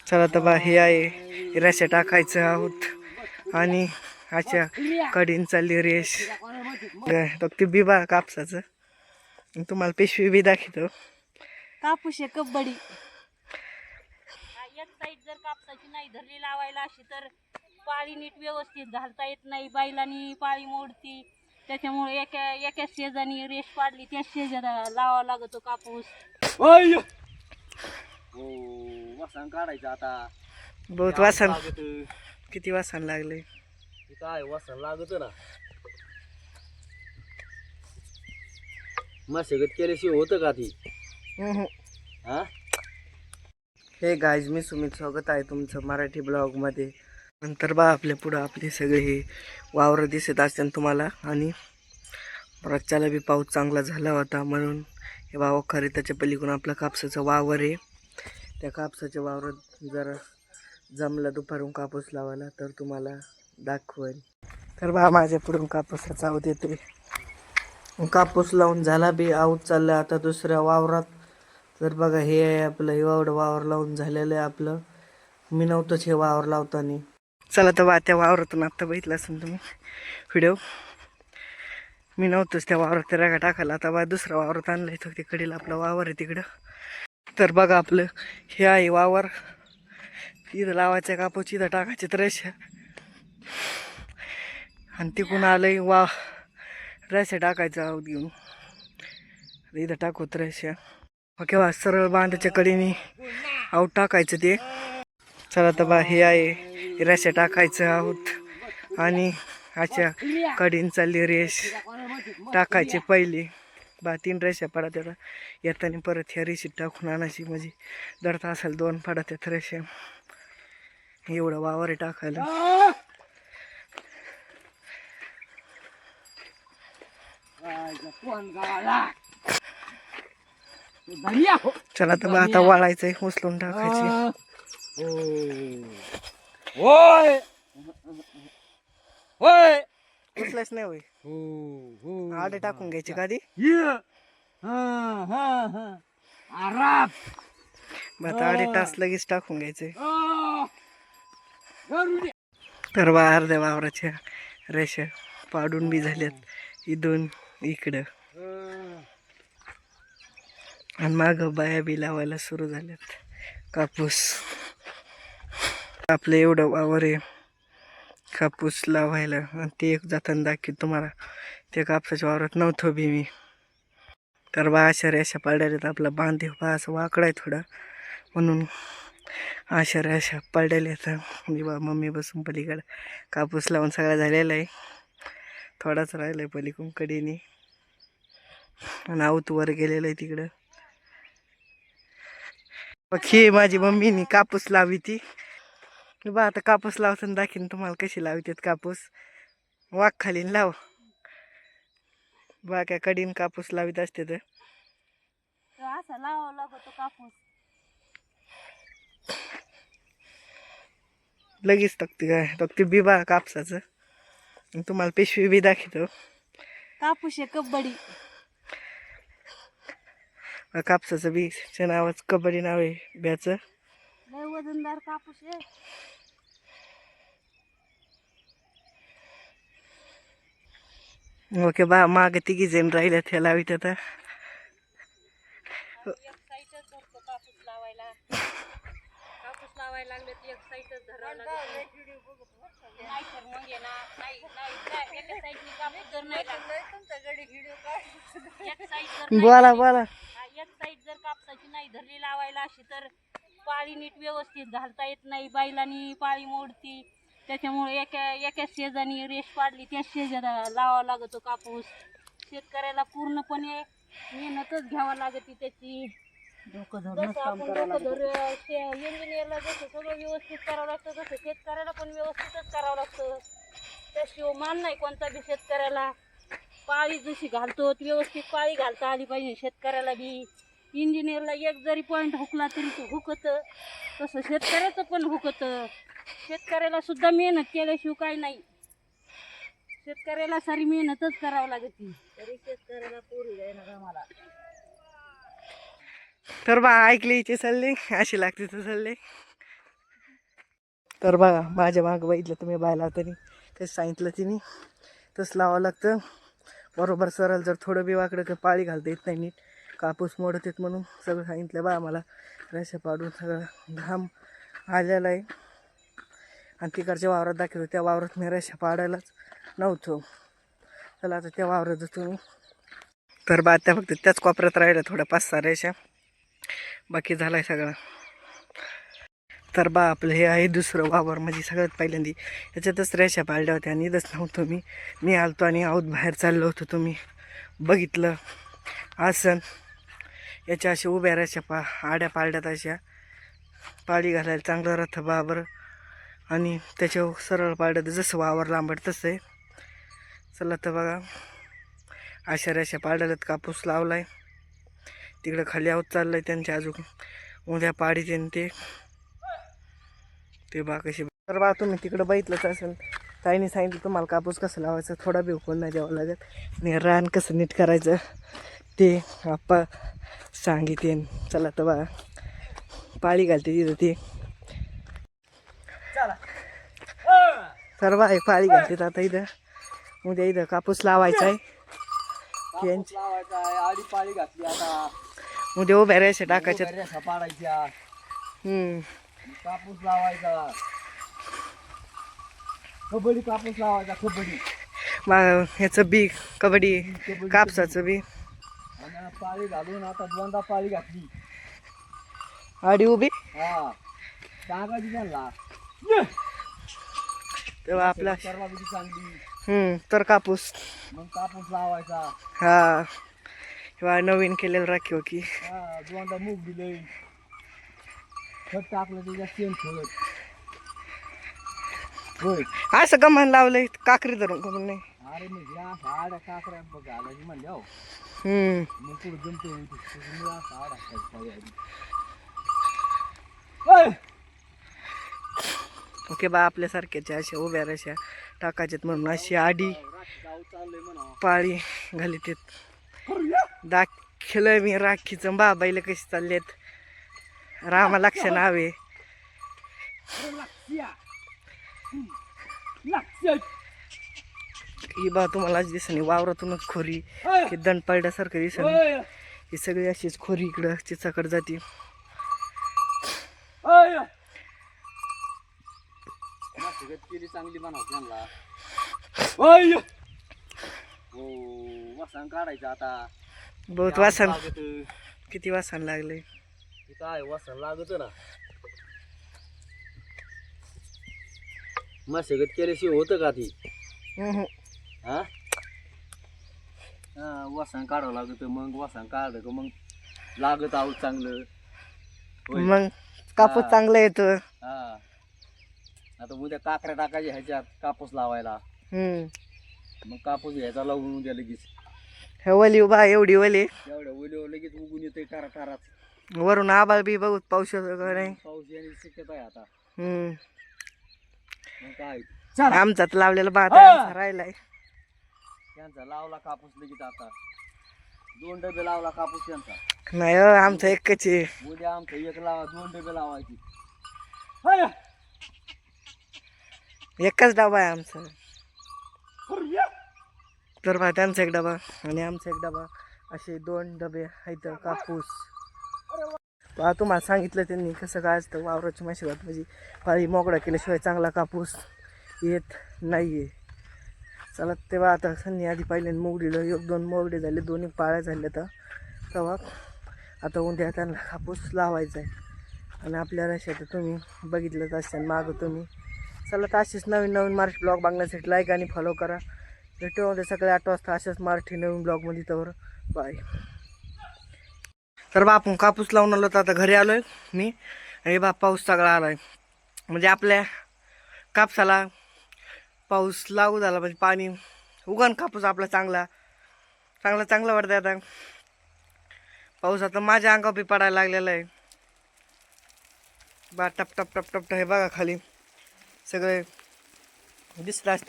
चला तर बा हे आहे रेषा टाकायचं आहोत आणि अशा कडीन चालली रेष ती बिबा कापसाचं तुम्हाला पिशवी बी दाखवतो. कापूस आहे कब्बडी. एक साईड जर कापसाची नाही धरली लावायला अशी तर पाळी नीट व्यवस्थित घालता येत नाही. बैलांनी पाळी मोडती, त्याच्यामुळे एका शेजानी रेष पाडली त्या शेजाला लावावा लागतो कापूस. वासन काढायचं आता. बहुत वासन. किती वासन लागले काय वासन लागत ना. मशागत केल्याशिवाय होतं का ती? हा. हे गाईज, मी सुमित, स्वागत आहे तुमचं मराठी ब्लॉगमध्ये. नंतर बा आपल्या पुढं आपले सगळे हे वावर दिसत असतात तुम्हाला. आणि रच्च्याला बी पाऊस चांगला झाला होता म्हणून हे वावर खरे त्याच्या पलीकडून आपला कापसाचा वावर आहे. त्या कापसाच्या वावरात जरा जमला दुपारून कापूस लावायला तर तुम्हाला दाखवेल. तर बा माझ्या पुढून कापूसाचा आऊत येते. कापूस लावून झाला बी, आऊत चालला आता दुसऱ्या वावरात. तर बघा हे आहे आपलं एवढं वावर लावून झालेलं आहे आपलं. मी नव्हतंच हे वावर लावताना. चला तर बा त्या वावरातून आत्ता बघितलं असेल तुम्ही व्हिडिओ. मी नव्हतंच त्या वावरात त्या रागा टाकायला. आता बा दुसऱ्या वावरात आणलं इथं तिकडील आपलं वावर आहे तिकडं. तर बघा आपलं हे आहे वावर. इथं लावायचं कापूस, इथं टाकायचे तर रेषा. आणि तिकडून आलंय रेषा टाकायचं आऊत घेऊन. इथं टाकूत रेषा. केव्हा सरळ बांधाच्या कडेने आऊत टाकायचं ते. चला तर बा हे आहे रेषा टाकायचं आहोत आणि अशा कडीन चालली रेष टाकायची पहिली. बा 3 रेषा पडत येतात. येताना परत ह्या रेषेत टाकून आणायची म्हणजे दरता असेल 2 पडत येत रेषा. एवढं वावर आहे टाकायला. चला तर बा आता वाळायचंय, उचलून टाकायची. होय होय. उचलायच नाही होय. आडे टाकून घ्यायचे का आधी. आता आडे तास लगेच टाकून घ्यायचे. तर बा अर्ध्या वावराच्या रेषा पाडून बी झाल्यात इथून इकडं. आणि माग बाया बी लावायला सुरू झाल्यात कापूस. आपलं एवढं वावर आहे कापूस लावायला. आणि ते एक जाताना दाखवत तुम्हाला. त्या कापसाच्या वावरात नव्हतं बी मी. तर बा अशा रेषा पाडल्यात. आपला बांध बा असं वाकडा आहे थोडा म्हणून अशा रेषा पाडल्या तर मी बा मम्मी बसून पलीकडं कापूस लावून सगळा झालेला आहे. थोडाच राहिला आहे पलीकडून कडेने. आणि आऊत वर गेलेलं आहे तिकडं. ही माझी मम्मीनी कापूस लावी ती. बा आता कापूस लावताना दाखीन तुम्हाला कशी लावतात कापूस. वाघ खालीन लाव बा काय कडीन कापूस लावित असते तर असा लावावा लागतो कापूस. लगेच तक्ती बिबा कापसाचं तुम्हाला पिशवी बी दाखवतो. कापूस आहे कब्बडी. कापसाचं बीच्या नावाच कबड्डी नाव आहे ब्याचं. लय वजनदार कापूस आहे. ओके बा माग 3 जण राहिल्यात ह्या लावित आता. एक साईडच धरतो कापूस लावायला. कापूस लावायला लागले तर एक साईडच धरावं लागतं. नाही तर मग आहे ना, नाही एका साईडने कापूस जर नाही लागला एक साईड जर बोला एक साईड जर कापसाची नाही धरली लावायला अशी तर पाळी नीट व्यवस्थित घालता येत नाही. बैलांनी पाळी मोडती, त्याच्यामुळे एका शेजानी रेष पाडली त्या शेजाला लावावा लागतो कापूस. शेतकऱ्याला पूर्णपणे मेहनतच घ्यावं लागते त्याची. जसं आपण डोकं धरू इंजिनियरला जसं सगळं व्यवस्थित करावं लागतं तसं शेतकऱ्याला पण व्यवस्थितच करावं लागतं. त्याशिवाय मान नाही कोणता बी शेतकऱ्याला. पाळी जशी घालतो व्यवस्थित पाळी घालता आली पाहिजे शेतकऱ्याला बी. इंजिनियरला एक जरी पॉईंट हुकला तरी तो हुकतं, तसं शेतकऱ्याचं पण हुकतं. शेतकऱ्याला सुद्धा मेहनत केल्याशिवाय काही नाही. शेतकऱ्याला सारी मेहनतच करावं लागते. तरी शेतकऱ्याला पोरी जाईना आम्हाला. तर बा ऐकली हिचे सल्ले अशी लागते तर सल्ले. तर बघा माझ्या मागं बघितलं तुम्ही बायला तरी कसं सांगितलं तिने तसं लावावं लागतं बरोबर सरळ. जर थोडं बी वाकडं का पाळी घालता येत नाही नीट, कापूस मोडत येत म्हणून सगळं सांगितलं बा मला. रेषा पाडून सगळं घाम आलेला आहे आणि तिकडच्या वावरात दाखवलं त्या वावरात मी रेषा पाडायलाच नव्हतो. चला आता त्या वावरात जातो मी. तर बा त्या फक्त त्याच कोपऱ्यात राहिल्या थोड्या 5-6 रेषा, बाकी झाला आहे सगळा. तर बा आपलं हे आहे दुसरं वावर, म्हणजे सगळ्यात पहिल्यांदा याच्यातच रेषा पाळल्या होत्या आणि इथंच नव्हतो मी आलतो आणि आऊत बाहेर चाललो होतो. तुम्ही बघितलं आसन याच्या अशा उभ्या रेषा आड्या पाळल्यात अशा पाळी घालायला चांगलं राहतं बाबर. आणि त्याच्यावर सरळ पाळलं तर जसं वावर लांबट तसं आहे. चला तर बघा अशा रेषा पाळल्यात कापूस लावला आहे. तिकडं खाली आऊत चाललं आहे त्यांच्या अजून उद्या पाडी ते बा कशी. तर बा तुम्ही तिकडं बघितलंच असेल ताईने सांगितलं तुम्हाला कापूस कसं लावायचं, थोडा बी उकळून नाही द्यावं लागत आणि रान कसं नीट करायचं ते आप्पा सांगितले. चला तर बा पाळी घालते तिथं ते. तर बा पाळी घालते आता इथं. उद्या इथं कापूस लावायचा आहे. आडी पाळी घातली आता, उद्या उभ्या रेषा टाकायच्या. रेषा पाडायच्या, हम्म कापूस लावायचा, कबड्डी कापूस लावायचा, कबड्डी ह्याचं बी कबड्डी कापसाचं बी. आणि पाळी घालून आता दोनदा पाळी घातली. आडी उभी हा सांगायची त्यांना तेव्हा आपला सर्वा किती चांगली. तर कापूस मग कापूस लावायचा. हा किंवा नवीन केलेलं राखीव की हा दोनदा मूग दिले, खत टाकलं त्याच्यात शेण ठेवत. होय असं गमन लावलंय काकरी धरून गमन नाही. अरे मग या आड्या काकऱ्या बघ घालायची म्हणल्या हो, मग पुढे जमते ओके बा आपल्यासारख्याच्या अशा उभ्या रेषा टाकायच्यात म्हणून अशी आडी पाळी घालीत दाखलं मी राखीचं बाबाईला कशी चाललेत. रामा लक्ष नावे ही बा तुम्हाला आज दिसणी वावरातूनच खोरी की दंड पडल्यासारखं दिसत. ही सगळी अशीच खोरी इकडं चिचाकडे जाते. केली चांगली बनाव त्यांना. हो वासन काढायचं आता. बहुत वासन किती वासन लागले. काय वासन लागत ना, मशागत केल्याशिवाय होतं का ती. हा वासन काढावं लागत, मग वासन काढलं का मग लागत आहोत चांगलं. मग कापूस चांगला येतो. हा आता उद्या काकऱ्या टाकायच्या ह्याच्यात कापूस लावायला. मग कापूस घ्यायचा लावून उद्या लगेच. हे वली बा एवढी वली एवढ्या ओलीवर लगेच उगून येतोय टाराच. वरून आबाळ बी बघू पाऊस वगैरे. पाऊस येण्याची शक्यता आहे आता. मग काय आमचा तर लावलेला भात राहिलाय. त्यांचा लावला कापूस लगेच आता 2 डबे लावला कापूस त्यांचा. नाही आमचा एकच आहे. उद्या आमचा एक लावा 2 डबे लावायची. एकच डबा आहे आमचा. तर बा त्यांचा एक डबा आणि आमचा एक डबा असे 2 डबे आहेत कापूस. तुम्हाला सांगितलं त्यांनी कसं काय असतं वावराची मशागत, म्हणजे पाळी मोकळा केल्याशिवाय चांगला कापूस येत नाही आहे. चला तेव्हा आता संनी आधी पहिल्यांदा मोगडीला 1-2 मोगडे झाले, 2 पाळ्या झाल्या तेव्हा आता उद्या त्यांना कापूस लावायचा आहे. आणि आपल्या रेषेत तुम्ही बघितलंच असताना मागं तुम्ही. चला तर असेच नवीन मराठी ब्लॉग बघण्यासाठी लाईक आणि फॉलो करा. भेटू उद्या सकाळी 8 वाजता अशाच मराठी नवीन ब्लॉगमध्ये. तर बाय. तर बा आपण कापूस लावून आलो तर आता घरी आलोय मी आणि बा पाऊस सगळा आलाय. म्हणजे आपल्या कापसाला पाऊस लागू झाला म्हणजे पाणी उगण कापूस आपला चांगला वाटतं. आता पाऊस आता माझ्या अंगावर बी पडायला लागलेला आहे बा. टप टप टप टप हे बघा खाली सगळे दिसत असते.